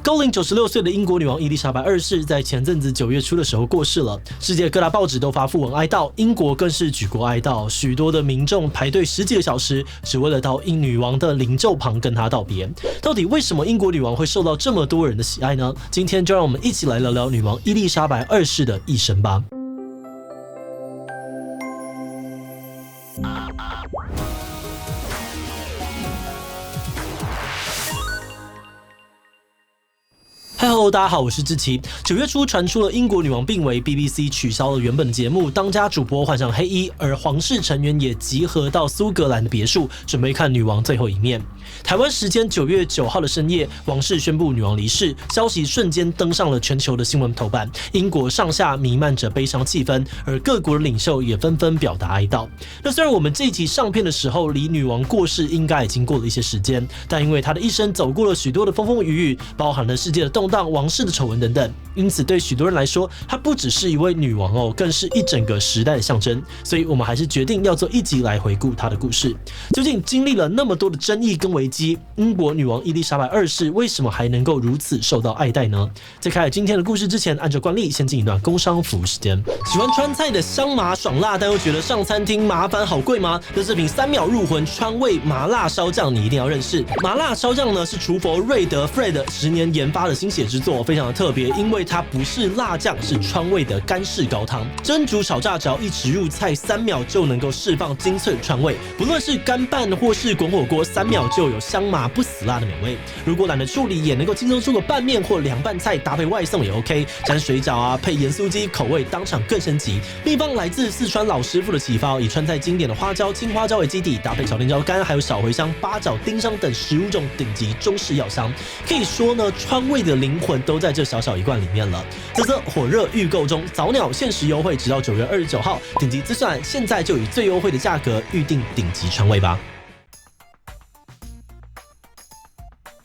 高龄96岁的英国女王伊丽莎白二世在前阵子9月初的时候过世了，世界各大报纸都发讣文哀悼，英国更是举国哀悼，许多的民众排队10几个小时，只为了到女王的灵柩旁跟她道别。到底为什么英国女王会受到这么多人的喜爱呢？今天就让我们一起来聊聊女王伊丽莎白二世的一生吧。Hello， 大家好，我是志奇。9月初传出了英国女王病危 ，BBC 取消了原本的节目，当家主播换上黑衣，而皇室成员也集合到苏格兰的别墅，准备看女王最后一面。台湾时间9月9号的深夜，王室宣布女王离世，消息瞬间登上了全球的新闻头版。英国上下弥漫着悲伤气氛，而各国的领袖也纷纷表达哀悼。那虽然我们这一集上片的时候，离女王过世应该已经过了一些时间，但因为她的一生走过了许多的风风雨雨，包含了世界的动荡、王室的丑闻等等，因此对许多人来说，她不只是一位女王哦，更是一整个时代的象征。所以我们还是决定要做一集来回顾她的故事。究竟经历了那么多的争议跟危机，英国女王伊丽莎白二世为什么还能够如此受到爱戴呢？在开始今天的故事之前，按照惯例先进一段工商服务时间。喜欢川菜的香麻爽辣，但又觉得上餐厅麻烦好贵吗？那这瓶3秒入魂川味麻辣烧酱你一定要认识。麻辣烧酱呢是厨佛瑞德 Fred 10年研发的心血之作，非常的特别，因为它不是辣酱，是川味的干式高汤。蒸煮炒炸只要一匙入菜，3秒就能够释放精粹的川味。不论是干拌或是滚火锅，3秒就有香麻不死辣的美味。如果懒得处理，也能够轻松做个拌面或凉拌菜，搭配外送也 OK。沾水饺啊，配盐酥鸡，口味当场更升级。秘方来自四川老师傅的启发，以川菜经典的花椒、青花椒为基底，搭配小甜椒干，还有小茴香、八角、丁香等15种顶级中式药香。可以说呢，川味的灵魂都在这小小一罐里面了。火热预购中，早鸟限时优惠，直到9月29号。顶级资讯现在就以最优惠的价格预定顶级川味吧。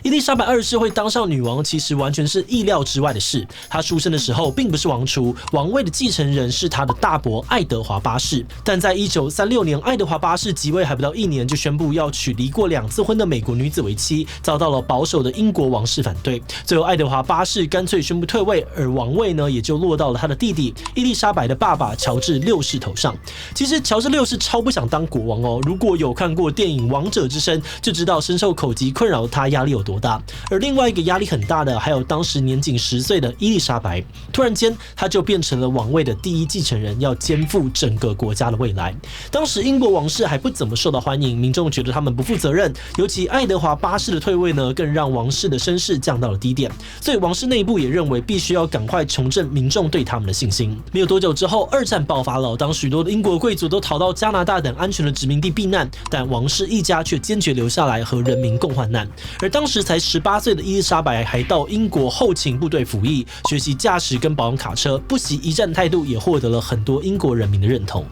伊丽莎白二世会当上女王，其实完全是意料之外的事。她出生的时候并不是王储，王位的继承人是她的大伯爱德华八世。但在1936年，爱德华八世即位还不到1年，就宣布要娶离过2次婚的美国女子为妻，遭到了保守的英国王室反对。最后，爱德华八世干脆宣布退位，而王位呢也就落到了他的弟弟伊丽莎白的爸爸乔治6世头上。其实乔治6世超不想当国王哦，如果有看过电影《王者之声》，就知道深受口疾困扰的他压力有多大。而另外一个压力很大的，还有当时年仅10岁的伊丽莎白，突然间她就变成了王位的第一继承人，要肩负整个国家的未来。当时英国王室还不怎么受到欢迎，民众觉得他们不负责任，尤其爱德华八世的退位呢，更让王室的声势降到了低点。所以王室内部也认为必须要赶快重振民众对他们的信心。没有多久之后，2战爆发了，当许多的英国贵族都逃到加拿大等安全的殖民地避难，但王室一家却坚决留下来和人民共患难。而当时才18岁的伊丽莎白还到英国后勤部队服役，学习驾驶跟保养卡车，不惜一战态度，也获得了很多英国人民的认同。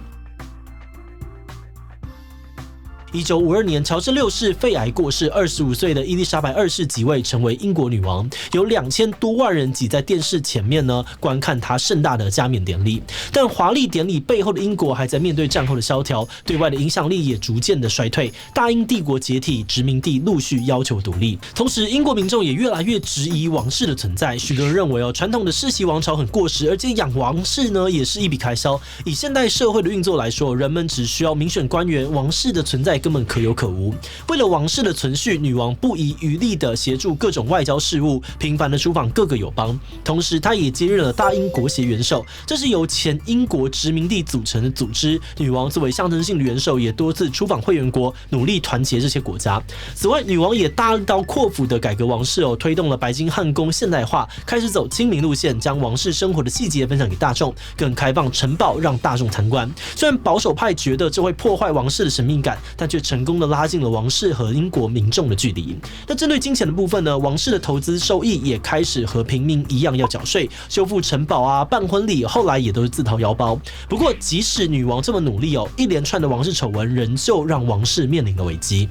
1952年，乔治6世肺癌过世，25岁的伊丽莎白二世即位，成为英国女王。有2000多万人挤在电视前面呢，观看她盛大的加冕典礼。但华丽典礼背后的英国还在面对战后的萧条，对外的影响力也逐渐的衰退。大英帝国解体，殖民地陆续要求独立。同时，英国民众也越来越质疑王室的存在。许多人认为传统的世袭王朝很过时，而且养王室呢也是一笔开销。以现代社会的运作来说，人们只需要民选官员，王室的存在根本可有可无。为了王室的存续，女王不遗余力地协助各种外交事务，频繁地出访各个友邦。同时，她也接任了大英国协元首，这是由前英国殖民地组成的组织。女王作为象征性的元首，也多次出访会员国，努力团结这些国家。此外，女王也大刀阔斧地改革王室推动了白金汉宫现代化，开始走亲民路线，将王室生活的细节分享给大众，更开放城堡让大众参观。虽然保守派觉得这会破坏王室的神秘感，但却成功的拉近了王室和英国民众的距离。那针对金钱的部分呢，王室的投资收益也开始和平民一样要缴税，修复城堡啊，办婚礼，后来也都是自掏腰包。不过，即使女王这么努力一连串的王室丑闻仍旧让王室面临了危机。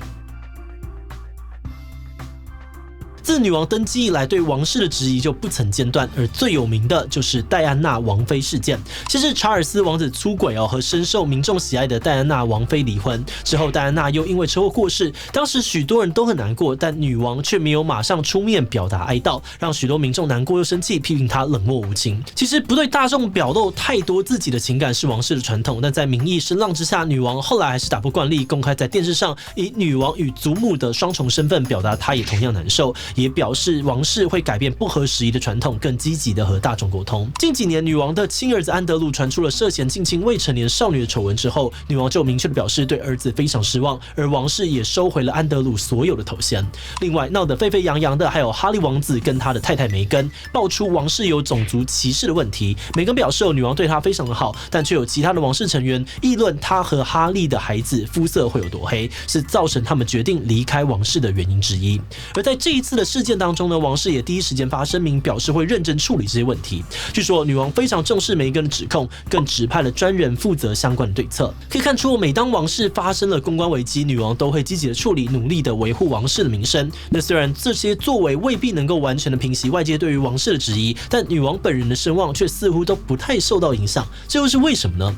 自女王登基以来，对王室的质疑就不曾间断，而最有名的就是戴安娜王妃事件。先是查尔斯王子出轨和深受民众喜爱的戴安娜王妃离婚之后，戴安娜又因为车祸过世，当时许多人都很难过，但女王却没有马上出面表达哀悼，让许多民众难过又生气，批评她冷漠无情。其实不对大众表露太多自己的情感是王室的传统，但在民意声浪之下，女王后来还是打破惯例，公开在电视上以女王与祖母的双重身份表达她也同样难受，也表示王室会改变不合时宜的传统，更积极的和大众沟通。近几年，女王的亲儿子安德鲁传出了涉嫌性侵未成年少女的丑闻之后，女王就明确的表示对儿子非常失望，而王室也收回了安德鲁所有的头衔。另外，闹得沸沸扬扬的还有哈利王子跟他的太太梅根，爆出王室有种族歧视的问题。梅根表示女王对她非常的好，但却有其他的王室成员议论她和哈利的孩子肤色会有多黑，是造成他们决定离开王室的原因之一。而在这一次的事件当中呢，王室也第一时间发声明，表示会认真处理这些问题。据说女王非常重视梅根的指控，更指派了专人负责相关的对策。可以看出，每当王室发生了公关危机，女王都会积极的处理，努力的维护王室的名声。那虽然这些作为未必能够完全的平息外界对于王室的质疑，但女王本人的声望却似乎都不太受到影响，这又是为什么呢？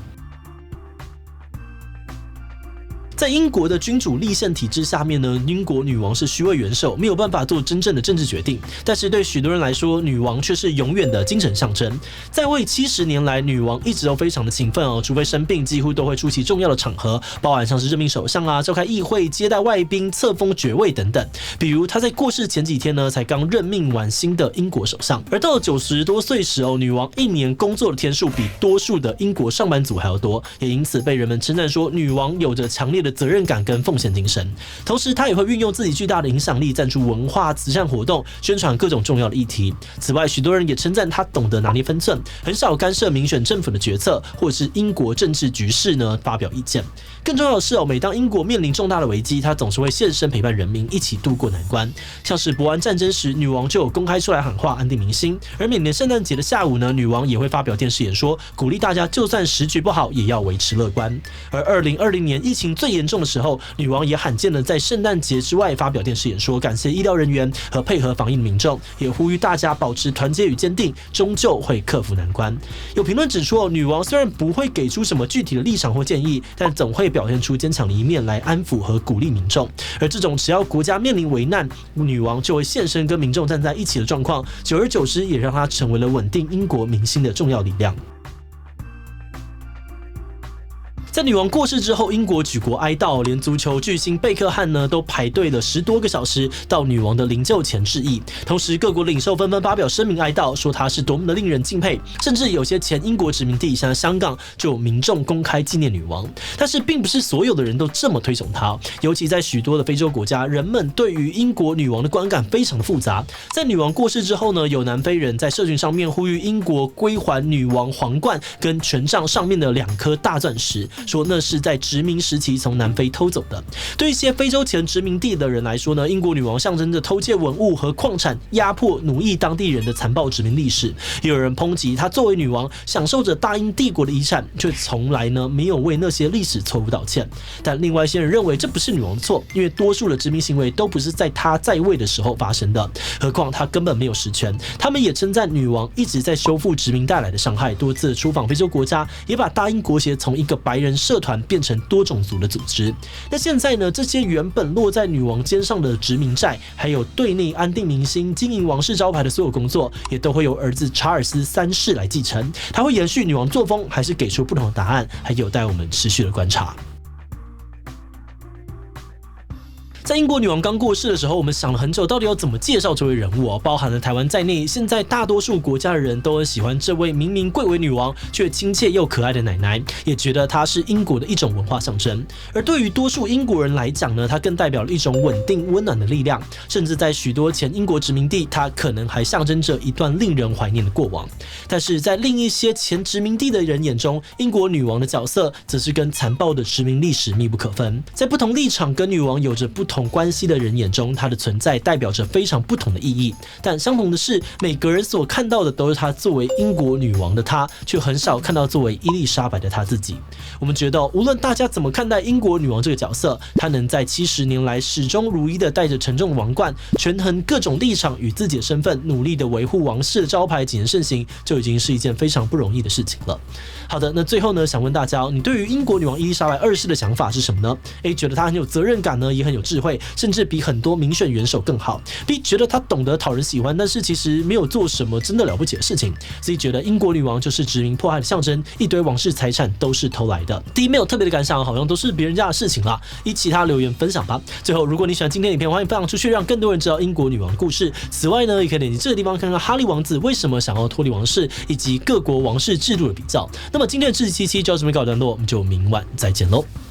在英国的君主立宪体制下面呢，英国女王是虚位元首，没有办法做真正的政治决定。但是对许多人来说，女王却是永远的精神象征。在位70年来，女王一直都非常的勤奋除非生病，几乎都会出席重要的场合，包含像是任命首相召开议会、接待外宾、册封爵位等等。比如她在过世前几天呢，才刚任命完新的英国首相。而到了90多岁时女王一年工作的天数比多数的英国上班族还要多，也因此被人们称赞说，女王有着强烈的责任感跟奉献精神。同时，她也会运用自己巨大的影响力，赞助文化、慈善活动，宣传各种重要的议题。此外，许多人也称赞她懂得拿捏分寸，很少干涉民选政府的决策，或是英国政治局势呢发表意见。更重要的是每当英国面临重大的危机，她总是会现身陪伴人民，一起度过难关。像是伯安战争时，女王就有公开出来喊话，安定民心。而每年圣诞节的下午呢，女王也会发表电视演说，鼓励大家就算时局不好，也要维持乐观。而2020年疫情最严重的时候，女王也罕见的在圣诞节之外发表电视演说，感谢医疗人员和配合防疫的民众，也呼吁大家保持团结与坚定，终究会克服难关。有评论指出女王虽然不会给出什么具体的立场或建议，但总会表现出坚强的一面来安抚和鼓励民众。而这种只要国家面临危难，女王就会现身跟民众站在一起的状况，久而久之也让她成为了稳定英国民心的重要力量。在女王过世之后，英国举国哀悼，连足球巨星贝克汉呢都排队了10多个小时到女王的灵柩前致意。同时，各国领袖纷纷发表声明哀悼，说她是多么的令人敬佩。甚至有些前英国殖民地，像香港，就有民众公开纪念女王。但是，并不是所有的人都这么推崇她，尤其在许多的非洲国家，人们对于英国女王的观感非常的复杂。在女王过世之后呢，有南非人在社群上面呼吁英国归还女王皇冠跟权杖上面的2颗大钻石，说那是在殖民时期从南非偷走的。对一些非洲前殖民地的人来说呢，英国女王象征着偷窃文物和矿产、压迫、奴役当地人的残暴殖民历史。也有人抨击她作为女王，享受着大英帝国的遗产，却从来呢没有为那些历史错误道歉。但另外一些人认为这不是女王的错，因为多数的殖民行为都不是在她在位的时候发生的，何况她根本没有实权。他们也称赞女王一直在修复殖民带来的伤害，多次出访非洲国家，也把大英国协从一个白人社团变成多种族的组织。那现在呢，这些原本落在女王肩上的殖民债，还有对内安定民心、经营王室招牌的所有工作，也都会由儿子查尔斯3世来继承。他会延续女王作风，还是给出不同的答案，还有待我们持续的观察。在英国女王刚过世的时候，我们想了很久，到底要怎么介绍这位人物包含了台湾在内，现在大多数国家的人都很喜欢这位明明贵为女王，却亲切又可爱的奶奶，也觉得她是英国的一种文化象征。而对于多数英国人来讲呢，她更代表了一种稳定温暖的力量，甚至在许多前英国殖民地，她可能还象征着一段令人怀念的过往。但是在另一些前殖民地的人眼中，英国女王的角色则是跟残暴的殖民历史密不可分。在不同立场跟女王有着不同种关系的人眼中，她的存在代表着非常不同的意义。但相同的是，每个人所看到的都是她作为英国女王的她，却很少看到作为伊丽莎白的她自己。我们觉得，无论大家怎么看待英国女王这个角色，她能在70年来始终如一的带着沉重的王冠，权衡各种立场与自己的身份，努力的维护王室的招牌谨言慎行，就已经是一件非常不容易的事情了。好的，那最后呢，想问大家，你对于英国女王伊丽莎白2世的想法是什么呢？ A 觉得她很有责任感呢，也很有智慧，甚至比很多民选元首更好。B 觉得她懂得讨人喜欢，但是其实没有做什么真的了不起的事情。C 觉得英国女王就是殖民迫害的象征，一堆王室财产都是偷来的。D 没有特别的感想，好像都是别人家的事情啦。依其他留言分享吧。最后，如果你喜欢今天的影片，欢迎分享出去，让更多人知道英国女王的故事。此外呢，也可以点击这个地方看看哈利王子为什么想要脱离王室，以及各国王室制度的比较。那么今天的志祺七七就到这边告一段落，我们就明晚再见喽。